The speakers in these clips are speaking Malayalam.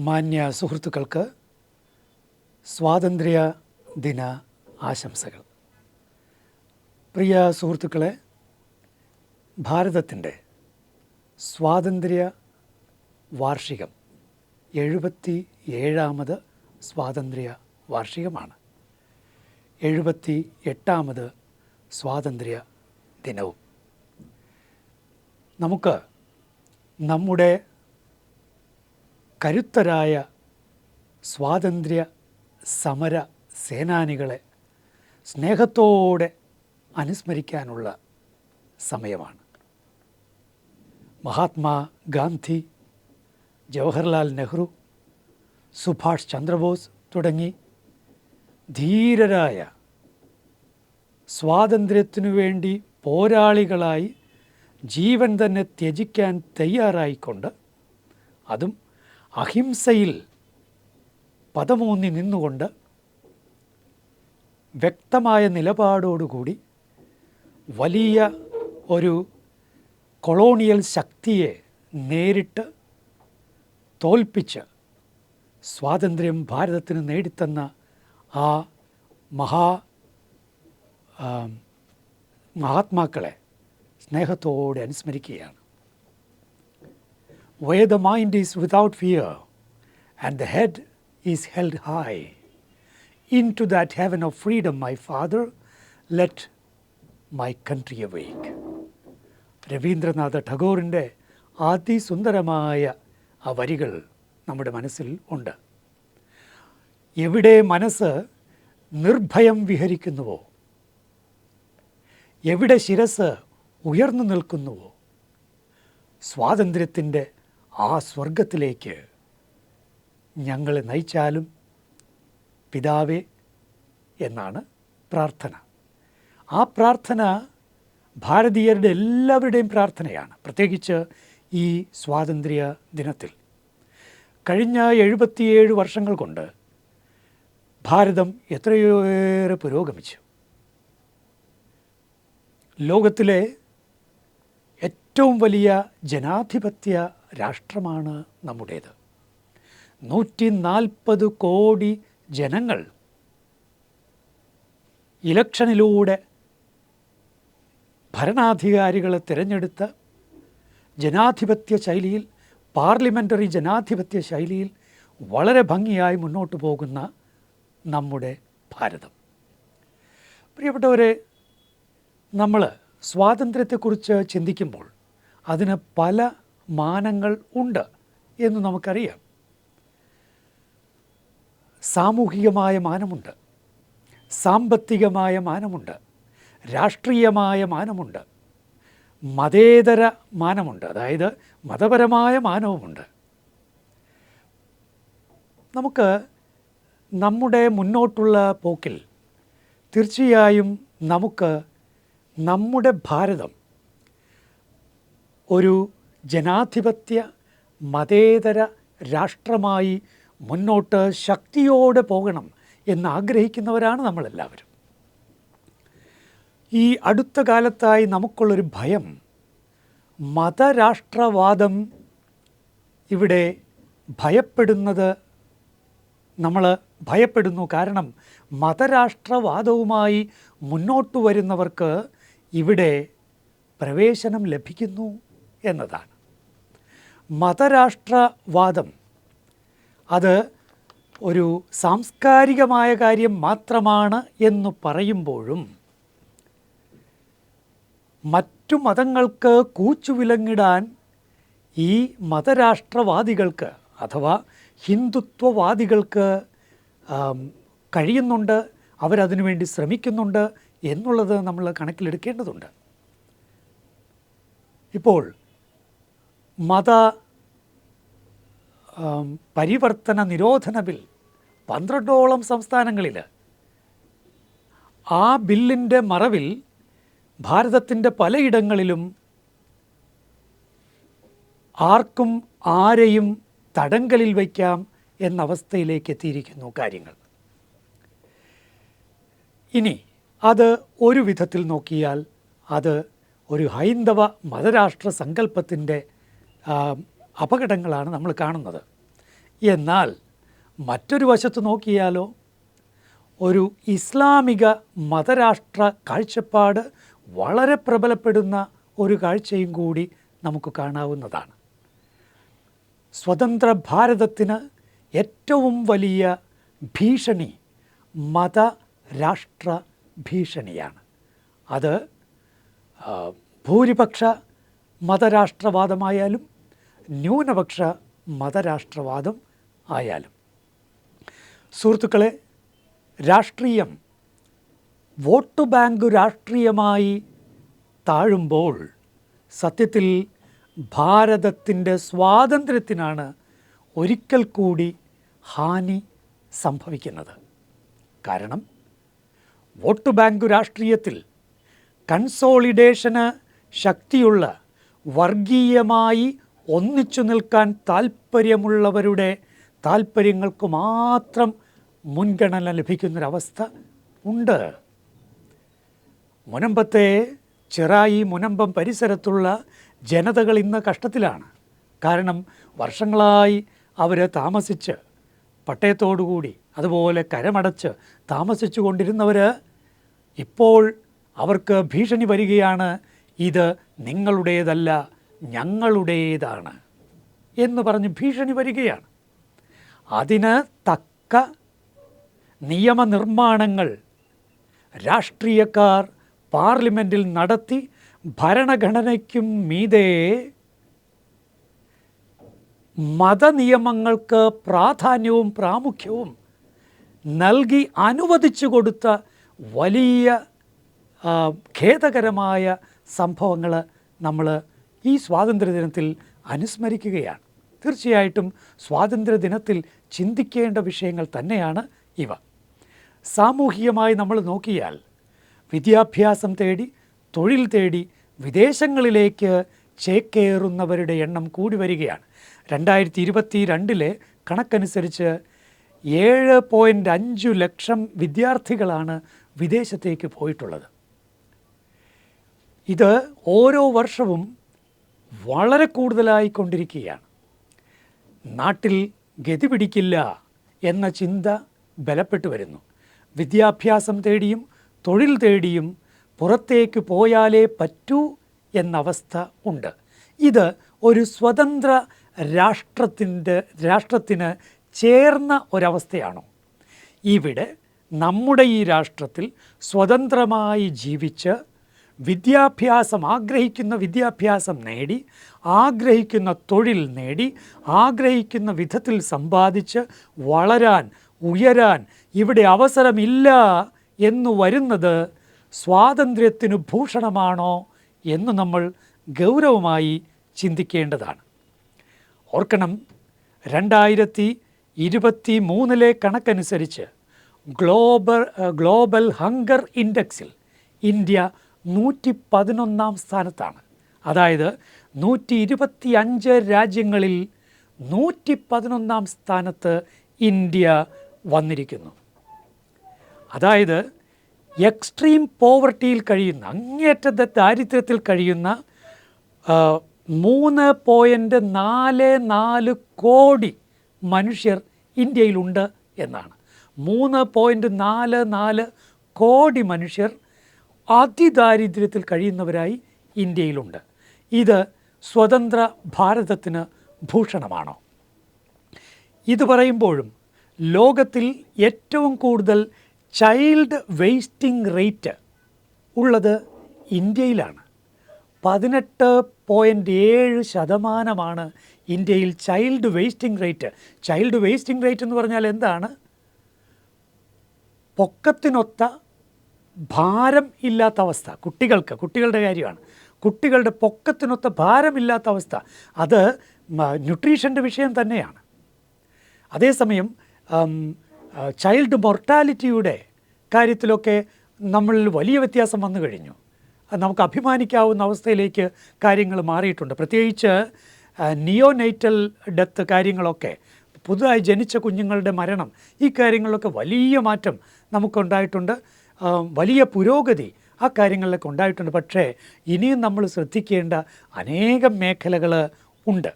മാന്യ സുഹൃത്തുക്കൾക്ക് സ്വാതന്ത്ര്യ ദിന ആശംസകൾ. പ്രിയ സുഹൃത്തുക്കളെ, ഭാരതത്തിൻ്റെ സ്വാതന്ത്ര്യ വാർഷികം 77ാമത് സ്വാതന്ത്ര്യ വാർഷികമാണ്. 78ാമത് സ്വാതന്ത്ര്യ ദിനവും. നമുക്ക് നമ്മുടെ കരുത്തരായ സ്വാതന്ത്ര്യ സമര സേനാനികളെ സ്നേഹത്തോടെ അനുസ്മരിക്കാനുള്ള സമയമാണ്. മഹാത്മാ ഗാന്ധി, ജവഹർലാൽ നെഹ്റു, സുഭാഷ് ചന്ദ്രബോസ് തുടങ്ങി ധീരരായ സ്വാതന്ത്ര്യത്തിനു വേണ്ടി പോരാളികളായി ജീവൻ തന്നെ ത്യജിക്കാൻ തയ്യാറായിക്കൊണ്ട്, അതും അഹിംസയിൽ പദമൂന്നി നിന്നുകൊണ്ട് വ്യക്തമായ നിലപാടോടുകൂടി വലിയ ഒരു കൊളോണിയൽ ശക്തിയെ നേരിട്ട് തോൽപ്പിച്ച് സ്വാതന്ത്ര്യം ഭാരതത്തിന് നേടിത്തന്ന ആ മഹാത്മാക്കളെ സ്നേഹത്തോടെ അനുസ്മരിക്കുകയാണ്. Where the mind is without fear and the head is held high, into that heaven of freedom, my Father, let my country awake. Rabindranath ടാഗോറിൻ്റെ അതിസുന്ദരമായ ആ വരികൾ നമ്മുടെ മനസ്സിൽ ഉണ്ട്. എവിടെ മനസ്സ് നിർഭയം വിഹരിക്കുന്നുവോ, എവിടെ ശിരസ് ഉയർന്നു നിൽക്കുന്നുവോ, സ്വാതന്ത്ര്യത്തിൻ്റെ ആ സ്വർഗത്തിലേക്ക് ഞങ്ങളെ നയിച്ചാലും പിതാവേ എന്നാണ് പ്രാർത്ഥന. ആ പ്രാർത്ഥന ഭാരതീയരുടെ എല്ലാവരുടെയും പ്രാർത്ഥനയാണ്, പ്രത്യേകിച്ച് ഈ സ്വാതന്ത്ര്യ ദിനത്തിൽ. കഴിഞ്ഞ 77 വർഷങ്ങൾ കൊണ്ട് ഭാരതം എത്രയേറെ പുരോഗമിച്ചു. ലോകത്തിലെ ഏറ്റവും വലിയ ജനാധിപത്യ രാഷ്ട്രമാണ് നമ്മുടേത്. 140 കോടി ജനങ്ങൾ ഇലക്ഷനിലൂടെ ഭരണാധികാരികളെ തിരഞ്ഞെടുത്ത് ജനാധിപത്യ ശൈലിയിൽ, പാർലമെൻ്ററി ജനാധിപത്യ ശൈലിയിൽ വളരെ ഭംഗിയായി മുന്നോട്ട് പോകുന്ന നമ്മുടെ ഭാരതം. പ്രിയപ്പെട്ടവരെ, നമ്മൾ സ്വാതന്ത്ര്യത്തെക്കുറിച്ച് ചിന്തിക്കുമ്പോൾ അതിന് പല മാനങ്ങൾ ഉണ്ട് എന്ന് നമുക്കറിയാം. സാമൂഹികമായ മാനമുണ്ട്, സാമ്പത്തികമായ മാനമുണ്ട്, രാഷ്ട്രീയമായ മാനമുണ്ട്, മതേതര മാനമുണ്ട്, അതായത് മതപരമായ മാനവുമുണ്ട്. നമുക്ക് നമ്മുടെ മുന്നോട്ടുള്ള പോക്കിൽ തീർച്ചയായും നമുക്ക് നമ്മുടെ ഭാരതം ഒരു ജനാധിപത്യ മതേതര രാഷ്ട്രമായി മുന്നോട്ട് ശക്തിയോടെ പോകണം എന്നാഗ്രഹിക്കുന്നവരാണ് നമ്മളെല്ലാവരും. ഈ അടുത്ത കാലത്തായി നമുക്കുള്ളൊരു ഭയം, മതരാഷ്ട്രവാദം ഇവിടെ നമ്മൾ ഭയപ്പെടുന്നു. കാരണം മതരാഷ്ട്രവാദവുമായി മുന്നോട്ട് വരുന്നവർക്ക് ഇവിടെ പ്രവേശനം ലഭിക്കുന്നു എന്നതാണ്. മതരാഷ്ട്രവാദം അത് ഒരു സാംസ്കാരികമായ കാര്യം മാത്രമാണ് എന്ന് പറയുമ്പോഴും മറ്റു മതങ്ങൾക്ക് കൂച്ചുവിലങ്ങിടാൻ ഈ മതരാഷ്ട്രവാദികൾക്ക് അഥവാ ഹിന്ദുത്വവാദികൾക്ക് കഴിയുന്നുണ്ട്, അവരതിനു വേണ്ടി ശ്രമിക്കുന്നുണ്ട് എന്നുള്ളത് നമ്മൾ കണക്കിലെടുക്കേണ്ടതുണ്ട്. ഇപ്പോൾ മത പരിവർത്തന നിരോധന ബിൽ 12ഓളം സംസ്ഥാനങ്ങളിൽ, ആ ബില്ലിൻ്റെ മറവിൽ ഭാരതത്തിൻ്റെ പലയിടങ്ങളിലും ആർക്കും ആരെയും തടങ്കലിൽ വയ്ക്കാം എന്ന അവസ്ഥയിലേക്ക് എത്തിയിരിക്കുന്നു കാര്യങ്ങൾ. ഇനി അത് ഒരു വിധത്തിൽ നോക്കിയാൽ അത് ഒരു ഹൈന്ദവ മതരാഷ്ട്ര സങ്കല്പത്തിൻ്റെ അപകടങ്ങളാണ് നമ്മൾ കാണുന്നത്. എന്നാൽ മറ്റൊരു വശത്ത് നോക്കിയാലോ, ഒരു ഇസ്ലാമിക മതരാഷ്ട്ര കാഴ്ചപ്പാട് വളരെ പ്രബലപ്പെടുന്ന ഒരു കാഴ്ചയും കൂടി നമുക്ക് കാണാവുന്നതാണ്. സ്വതന്ത്ര ഭാരതത്തിന് ഏറ്റവും വലിയ ഭീഷണി മതരാഷ്ട്ര ഭീഷണിയാണ്. അത് ഭൂരിപക്ഷ മതരാഷ്ട്രവാദമായാലും ന്യൂനപക്ഷ മതരാഷ്ട്രവാദം ആയാലും. സുഹൃത്തുക്കളെ, രാഷ്ട്രീയം വോട്ട് ബാങ്ക് രാഷ്ട്രീയമായി താഴുമ്പോൾ സത്യത്തിൽ ഭാരതത്തിൻ്റെ സ്വാതന്ത്ര്യത്തിനാണ് ഒരിക്കൽ കൂടി ഹാനി സംഭവിക്കുന്നത്. കാരണം വോട്ട് ബാങ്ക് രാഷ്ട്രീയത്തിൽ കൺസോളിഡേഷന് ശക്തിയുള്ള, വർഗീയമായി ഒന്നിച്ചു നിൽക്കാൻ താൽപ്പര്യമുള്ളവരുടെ താൽപ്പര്യങ്ങൾക്ക് മാത്രം മുൻഗണന ലഭിക്കുന്നൊരവസ്ഥ ഉണ്ട്. മുനമ്പത്തെ ചിറായി, മുനമ്പം പരിസരത്തുള്ള ജനതകൾ ഇന്ന് കഷ്ടത്തിലാണ്. കാരണം വർഷങ്ങളായി അവർ താമസിച്ച് പട്ടയത്തോടുകൂടി അതുപോലെ കരമടച്ച് താമസിച്ചു കൊണ്ടിരുന്നവർ ഇപ്പോൾ അവർക്ക് ഭീഷണി വരികയാണ്. ഇത് നിങ്ങളുടേതല്ല, ഞങ്ങളുടേതാണ് എന്ന് പറഞ്ഞ് ഭീഷണി വരികയാണ്. അതിന് തക്ക നിയമനിർമ്മാണങ്ങൾ രാഷ്ട്രീയക്കാർ പാർലമെൻറ്റിൽ നടത്തി ഭരണഘടനയ്ക്കും മീതെ മതനിയമങ്ങൾക്ക് പ്രാധാന്യവും പ്രാമുഖ്യവും നൽകി അനുവദിച്ചു കൊടുത്ത വലിയ ഖേദകരമായ സംഭവങ്ങൾ നമ്മൾ ഈ സ്വാതന്ത്ര്യദിനത്തിൽ അനുസ്മരിക്കുകയാണ്. തീർച്ചയായിട്ടും സ്വാതന്ത്ര്യദിനത്തിൽ ചിന്തിക്കേണ്ട വിഷയങ്ങൾ തന്നെയാണ് ഇവ. സാമൂഹികമായി നമ്മൾ നോക്കിയാൽ വിദ്യാഭ്യാസം തേടി, തൊഴിൽ തേടി വിദേശങ്ങളിലേക്ക് ചേക്കേറുന്നവരുടെ എണ്ണം കൂടി വരികയാണ്. 2022 കണക്കനുസരിച്ച് 7.5 ലക്ഷം വിദ്യാർത്ഥികളാണ് വിദേശത്തേക്ക് പോയിട്ടുള്ളത്. ഇത് ഓരോ വർഷവും വളരെ കൂടുതലായിക്കൊണ്ടിരിക്കുകയാണ്. നാട്ടിൽ ഗതി പിടിക്കില്ല എന്ന ചിന്ത ബലപ്പെട്ടു വരുന്നു. വിദ്യാഭ്യാസം തേടിയും തൊഴിൽ തേടിയും പുറത്തേക്ക് പോയാലേ പറ്റൂ എന്നവസ്ഥ ഉണ്ട്. ഇത് ഒരു സ്വതന്ത്ര രാഷ്ട്രത്തിന് ചേർന്ന ഒരവസ്ഥയാണോ? ഇവിടെ നമ്മുടെ ഈ രാഷ്ട്രത്തിൽ സ്വതന്ത്രമായി ജീവിച്ച് ആഗ്രഹിക്കുന്ന വിദ്യാഭ്യാസം നേടി, ആഗ്രഹിക്കുന്ന തൊഴിൽ നേടി, ആഗ്രഹിക്കുന്ന വിധത്തിൽ സമ്പാദിച്ച് വളരാൻ, ഉയരാൻ ഇവിടെ അവസരമില്ല എന്ന് വരുന്നത് സ്വാതന്ത്ര്യത്തിനു ഭൂഷണമാണോ എന്ന് നമ്മൾ ഗൗരവമായി ചിന്തിക്കേണ്ടതാണ്. ഓർക്കണം, 2023 കണക്കനുസരിച്ച് ഗ്ലോബൽ ഹങ്കർ ഇൻഡെക്സിൽ ഇന്ത്യ 111 സ്ഥാനത്താണ്. അതായത് 125 രാജ്യങ്ങളിൽ 111 സ്ഥാനത്ത് ഇന്ത്യ വന്നിരിക്കുന്നു. അതായത് എക്സ്ട്രീം പോവർട്ടിയിൽ കഴിയുന്ന, അങ്ങേയറ്റത്തെ ദാരിദ്ര്യത്തിൽ കഴിയുന്ന 3.44 കോടി മനുഷ്യർ ഇന്ത്യയിലുണ്ട് എന്നാണ്. 3.44 കോടി മനുഷ്യർ അതിദാരിദ്ര്യത്തിൽ കഴിയുന്നവരായി ഇന്ത്യയിലുണ്ട്. ഇത് സ്വതന്ത്ര ഭാരതത്തിന് ഭൂഷണമാണോ? ഇത് പറയുമ്പോഴും ലോകത്തിൽ ഏറ്റവും കൂടുതൽ ചൈൽഡ് വേസ്റ്റിംഗ് റേറ്റ് ഉള്ളത് ഇന്ത്യയിലാണ്. 18.7% ഇന്ത്യയിൽ child wasting rate. Child wasting rate എന്ന് പറഞ്ഞാൽ എന്താണ്? പൊക്കത്തിനൊത്ത ഭാരം ഇല്ലാത്ത അവസ്ഥ. കുട്ടികളുടെ കാര്യമാണ്. കുട്ടികളുടെ പൊക്കത്തിനൊത്ത ഭാരമില്ലാത്ത അവസ്ഥ. അത് ന്യൂട്രീഷൻ്റെ വിഷയം തന്നെയാണ്. അതേസമയം ചൈൽഡ് മൊർട്ടാലിറ്റിയുടെ കാര്യത്തിലൊക്കെ നമ്മളിൽ വലിയ വ്യത്യാസം വന്നു കഴിഞ്ഞു. നമുക്ക് അഭിമാനിക്കാവുന്ന അവസ്ഥയിലേക്ക് കാര്യങ്ങൾ മാറിയിട്ടുണ്ട്. പ്രത്യേകിച്ച് നിയോനൈറ്റൽ ഡെത്ത് കാര്യങ്ങളൊക്കെ, പുതുതായി ജനിച്ച കുഞ്ഞുങ്ങളുടെ മരണം, ഈ കാര്യങ്ങളിലൊക്കെ വലിയ മാറ്റം നമുക്കുണ്ടായിട്ടുണ്ട്. വലിയ പുരോഗതി ആ കാര്യങ്ങളിലൊക്കെ ഉണ്ടായിട്ടുണ്ട്. പക്ഷേ ഇനിയും നമ്മൾ ശ്രദ്ധിക്കേണ്ട അനേകം മേഖലകൾ ഉണ്ട്.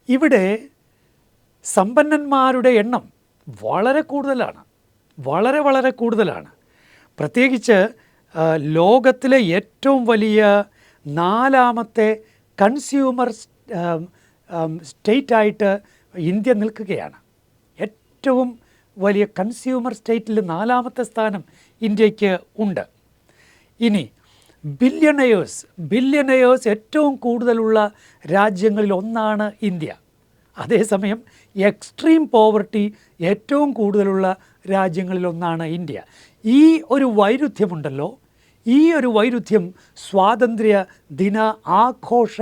ഇവിടെ സമ്പന്നന്മാരുടെ എണ്ണം വളരെ കൂടുതലാണ്, വളരെ കൂടുതലാണ്. പ്രത്യേകിച്ച് ലോകത്തിലെ ഏറ്റവും വലിയ 4ാമത്തെ കൺസ്യൂമർ സ്റ്റേറ്റായിട്ട് ഇന്ത്യ നിൽക്കുകയാണ്. ഏറ്റവും വലിയ കൺസ്യൂമർ സ്റ്റേറ്റിൽ 4ാമത്തെ സ്ഥാനം ഇന്ത്യക്ക് ഉണ്ട്. ഇനി ബില്യണേഴ്സ് ഏറ്റവും കൂടുതലുള്ള രാജ്യങ്ങളിൽ ഒന്നാണ് ഇന്ത്യ. അതേസമയം എക്സ്ട്രീം പോവർട്ടി ഏറ്റവും കൂടുതലുള്ള രാജ്യങ്ങളിൽ ഒന്നാണ് ഇന്ത്യ. ഈ ഒരു വൈരുദ്ധ്യമുണ്ടല്ലോ, ഈ ഒരു വൈരുദ്ധ്യം സ്വാതന്ത്ര്യ ദിന ആഘോഷ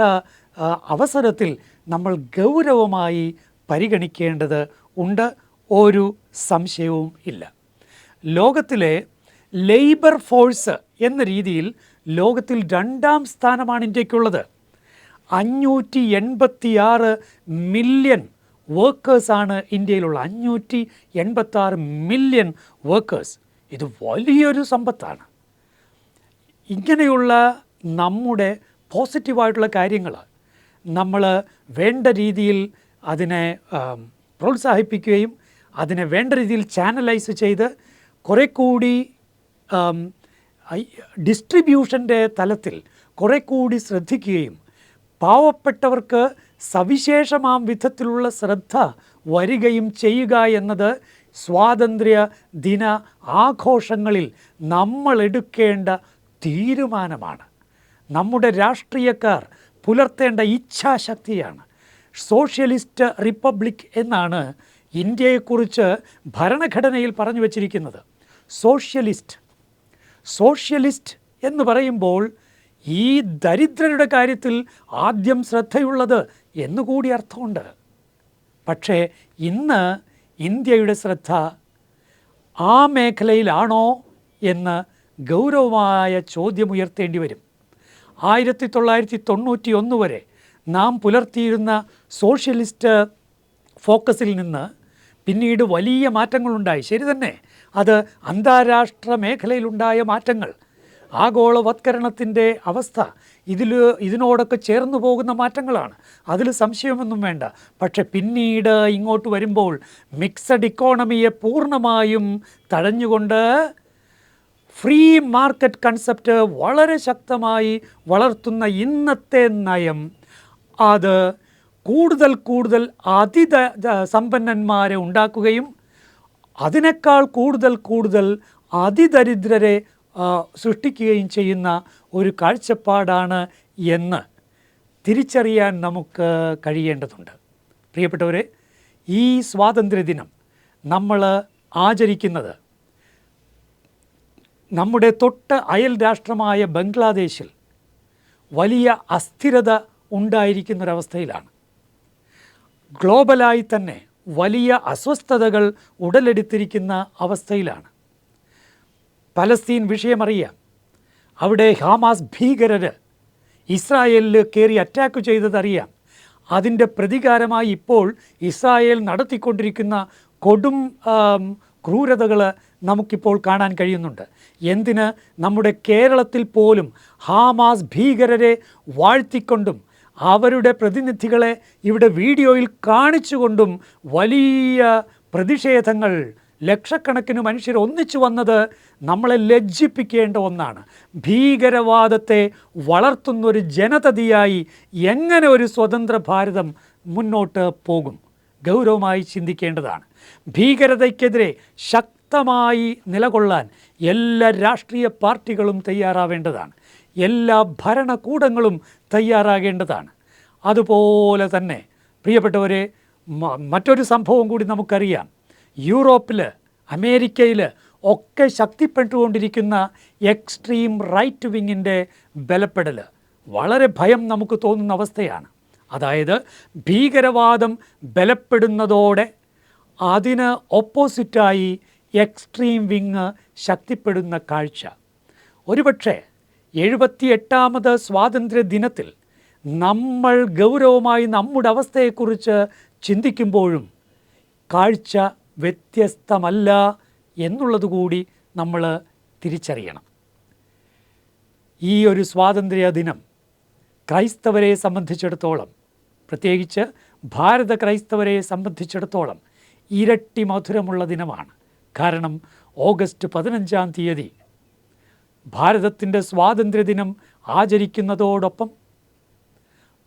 അവസരത്തിൽ നമ്മൾ ഗൗരവമായി പരിഗണിക്കേണ്ടത് ഉണ്ട്, ഒരു സംശയവും ഇല്ല. ലോകത്തിലെ ലേബർ ഫോഴ്സ് എന്ന രീതിയിൽ ലോകത്തിൽ 2ാം സ്ഥാനമാണ് ഇന്ത്യക്കുള്ളത്. 586 മില്യൺ വർക്കേഴ്സാണ് ഇന്ത്യയിലുള്ള, 586 മില്യൺ വർക്കേഴ്സ്. ഇത് വലിയൊരു സമ്പത്താണ്. ഇങ്ങനെയുള്ള നമ്മുടെ പോസിറ്റീവായിട്ടുള്ള കാര്യങ്ങൾ നമ്മൾ വേണ്ട രീതിയിൽ അതിനെ പ്രോത്സാഹിപ്പിക്കുകയും അതിനെ വേണ്ട രീതിയിൽ ചാനലൈസ് ചെയ്ത് കുറേ കൂടി ഡിസ്ട്രിബ്യൂഷൻ്റെ തലത്തിൽ കുറേ കൂടി ശ്രദ്ധിക്കുകയും പാവപ്പെട്ടവർക്ക് സവിശേഷമാം വിധത്തിലുള്ള ശ്രദ്ധ വരികയും ചെയ്യുക എന്നത് സ്വാതന്ത്ര്യ ദിന ആഘോഷങ്ങളിൽ നമ്മൾ എടുക്കേണ്ട തീരുമാനമാണ്. നമ്മുടെ രാഷ്ട്രീയക്കാർ പുലർത്തേണ്ട ഇച്ഛാശക്തിയാണ്. സോഷ്യലിസ്റ്റ് റിപ്പബ്ലിക് എന്നാണ് ഇന്ത്യയെക്കുറിച്ച് ഭരണഘടനയിൽ പറഞ്ഞു വച്ചിരിക്കുന്നത്. സോഷ്യലിസ്റ്റ് എന്ന് പറയുമ്പോൾ ഈ ദരിദ്രരുടെ കാര്യത്തിൽ ആദ്യം ശ്രദ്ധയുള്ളത് എന്നുകൂടി അർത്ഥമുണ്ട്. പക്ഷേ ഇന്ന് ഇന്ത്യയുടെ ശ്രദ്ധ ആ മേഖലയിലാണോ എന്ന് ഗൗരവമായ ചോദ്യമുയർത്തേണ്ടി വരും. 1991 വരെ നാം പുലർത്തിയിരുന്ന സോഷ്യലിസ്റ്റ് ഫോക്കസിൽ നിന്ന് പിന്നീട് വലിയ മാറ്റങ്ങളുണ്ടായി. ശരി തന്നെ, അത് അന്താരാഷ്ട്ര മേഖലയിലുണ്ടായ മാറ്റങ്ങൾ, ആഗോളവത്കരണത്തിൻ്റെ അവസ്ഥ ഇതിനോടൊക്കെ ചേർന്ന് പോകുന്ന മാറ്റങ്ങളാണ്, അതിൽ സംശയമൊന്നും വേണ്ട. പക്ഷെ പിന്നീട് ഇങ്ങോട്ട് വരുമ്പോൾ മിക്സഡ് ഇക്കോണമിയെ പൂർണ്ണമായും തഴഞ്ഞുകൊണ്ട് ഫ്രീ മാർക്കറ്റ് കൺസെപ്റ്റ് വളരെ ശക്തമായി വളർത്തുന്ന ഇന്നത്തെ നയം അത് കൂടുതൽ സമ്പന്നന്മാരെ ഉണ്ടാക്കുകയും അതിനേക്കാൾ കൂടുതൽ അതിദരിദ്രരെ സൃഷ്ടിക്കുകയും ചെയ്യുന്ന ഒരു കാഴ്ചപ്പാടാണ് എന്ന് തിരിച്ചറിയാൻ നമുക്ക് കഴിയേണ്ടതുണ്ട്. പ്രിയപ്പെട്ടവരെ, ഈ സ്വാതന്ത്ര്യദിനം നമ്മൾ ആചരിക്കുന്നത് നമ്മുടെ തൊട്ട് അയൽ രാഷ്ട്രമായ ബംഗ്ലാദേശിൽ വലിയ അസ്ഥിരത ഉണ്ടായിരിക്കുന്നൊരവസ്ഥയിലാണ്. ഗ്ലോബലായി തന്നെ വലിയ അസ്വസ്ഥതകൾ ഉടലെടുത്തിരിക്കുന്ന അവസ്ഥയിലാണ്. പലസ്തീൻ വിഷയമറിയാം. അവിടെ ഹമാസ് ഭീകരർ ഇസ്രായേലിൽ കയറി അറ്റാക്ക് ചെയ്തതറിയാം. അതിൻ്റെ പ്രതികാരമായി ഇപ്പോൾ ഇസ്രായേൽ നടത്തിക്കൊണ്ടിരിക്കുന്ന കൊടും ക്രൂരതകൾ നമുക്കിപ്പോൾ കാണാൻ കഴിയുന്നുണ്ട്. എന്തിന്, നമ്മുടെ കേരളത്തിൽ പോലും ഹമാസ് ഭീകരരെ വാഴ്ത്തിക്കൊണ്ടും അവരുടെ പ്രതിനിധികളെ ഇവിടെ വീഡിയോയിൽ കാണിച്ചുകൊണ്ടും വലിയ പ്രതിഷേധങ്ങൾ, ലക്ഷക്കണക്കിന് മനുഷ്യർ ഒന്നിച്ചു വന്നത് നമ്മളെ ലജ്ജിപ്പിക്കേണ്ട ഒന്നാണ്. ഭീകരവാദത്തെ വളർത്തുന്നൊരു ജനതയായി എങ്ങനെ ഒരു സ്വതന്ത്ര ഭാരതം മുന്നോട്ട് പോകും? ഗൗരവമായി ചിന്തിക്കേണ്ടതാണ്. ഭീകരതയ്ക്കെതിരെ ശക്തമായി നിലകൊള്ളാൻ എല്ലാ രാഷ്ട്രീയ പാർട്ടികളും തയ്യാറാവേണ്ടതാണ്. എല്ലാ ഭരണകൂടങ്ങളും തയ്യാറാകേണ്ടതാണ്. അതുപോലെ തന്നെ പ്രിയപ്പെട്ടവരെ, മറ്റൊരു സംഭവം കൂടി നമുക്കറിയാം. യൂറോപ്പിൽ, അമേരിക്കയിൽ ഒക്കെ ശക്തിപ്പെട്ടുകൊണ്ടിരിക്കുന്ന എക്സ്ട്രീം റൈറ്റ് വിങ്ങിൻ്റെ ബലപ്പെടൽ വളരെ ഭയം നമുക്ക് തോന്നുന്ന അവസ്ഥയാണ്. അതായത് ഭീകരവാദം ബലപ്പെടുന്നതോടെ അതിന് ഓപ്പോസിറ്റായി എക്സ്ട്രീം വിങ് ശക്തിപ്പെടുന്ന കാഴ്ച. ഒരുപക്ഷെ 78ാമത് സ്വാതന്ത്ര്യ ദിനത്തിൽ നമ്മൾ ഗൗരവമായി നമ്മുടെ അവസ്ഥയെക്കുറിച്ച് ചിന്തിക്കുമ്പോഴും കാഴ്ച വ്യത്യസ്തമല്ല എന്നുള്ളതുകൂടി നമ്മൾ തിരിച്ചറിയണം. ഈ ഒരു സ്വാതന്ത്ര്യ ദിനം ക്രൈസ്തവരെ സംബന്ധിച്ചിടത്തോളം, പ്രത്യേകിച്ച് ഭാരത ക്രൈസ്തവരെ സംബന്ധിച്ചിടത്തോളം ഇരട്ടി മധുരമുള്ള ദിനമാണ്. കാരണം ഓഗസ്റ്റ് 15-ാം തീയതി ഭാരതത്തിൻ്റെ സ്വാതന്ത്ര്യദിനം ആചരിക്കുന്നതോടൊപ്പം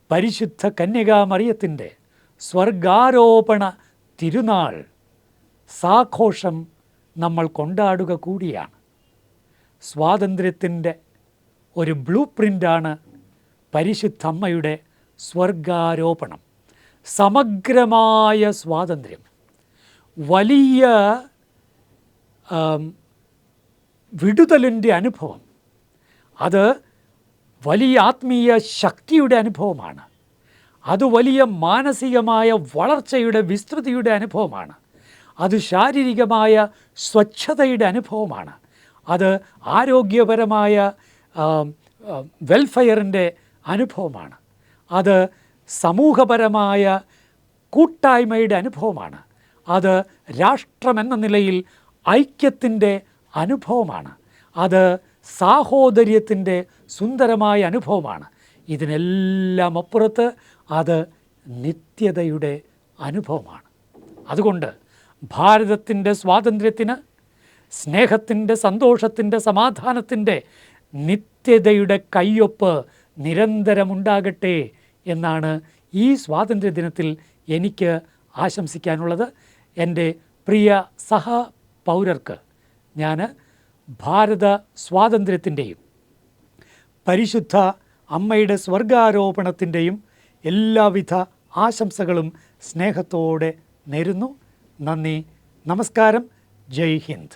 പരിശുദ്ധ കന്യകാമറിയത്തിൻ്റെ സ്വർഗാരോപണ തിരുനാൾ സാഘോഷം നമ്മൾ കൊണ്ടാടുക കൂടിയാണ്. സ്വാതന്ത്ര്യത്തിൻ്റെ ഒരു ബ്ലൂ പ്രിൻ്റാണ് പരിശുദ്ധ അമ്മയുടെ സ്വർഗാരോപണം. സമഗ്രമായ സ്വാതന്ത്ര്യം, വലിയ വിടുതലിൻ്റെ അനുഭവം, അത് വലിയ ആത്മീയ ശക്തിയുടെ അനുഭവമാണ്. അത് വലിയ മാനസികമായ വളർച്ചയുടെ വിസ്തൃതിയുടെ അനുഭവമാണ്. അത് ശാരീരികമായ സ്വച്ഛതയുടെ അനുഭവമാണ്. അത് ആരോഗ്യപരമായ വെൽഫെയറിൻ്റെ അനുഭവമാണ്. അത് സമൂഹപരമായ കൂട്ടായ്മയുടെ അനുഭവമാണ്. അത് രാഷ്ട്രമെന്ന നിലയിൽ ഐക്യത്തിൻ്റെ അനുഭവമാണ്. അത് സാഹോദര്യത്തിൻ്റെ സുന്ദരമായ അനുഭവമാണ്. ഇതിനെല്ലാം അപ്പുറത്ത് അത് നിത്യതയുടെ അനുഭവമാണ്. അതുകൊണ്ട് ഭാരതത്തിൻ്റെ സ്വാതന്ത്ര്യത്തിന് സ്നേഹത്തിൻ്റെ, സന്തോഷത്തിൻ്റെ, സമാധാനത്തിൻ്റെ, നിത്യതയുടെ കയ്യൊപ്പ് നിരന്തരമുണ്ടാകട്ടെ എന്നാണ് ഈ സ്വാതന്ത്ര്യദിനത്തിൽ എനിക്ക് ആശംസിക്കാനുള്ളത്. എൻ്റെ പ്രിയ സഹപൗരർക്ക് ഞാൻ ഭാരത സ്വാതന്ത്ര്യത്തിൻ്റെയും പരിശുദ്ധ അമ്മയുടെ സ്വർഗാരോപണത്തിൻ്റെയും എല്ലാവിധ ആശംസകളും സ്നേഹത്തോടെ നേരുന്നു. നന്ദി, നമസ്കാരം, ജയ് ഹിന്ദ്.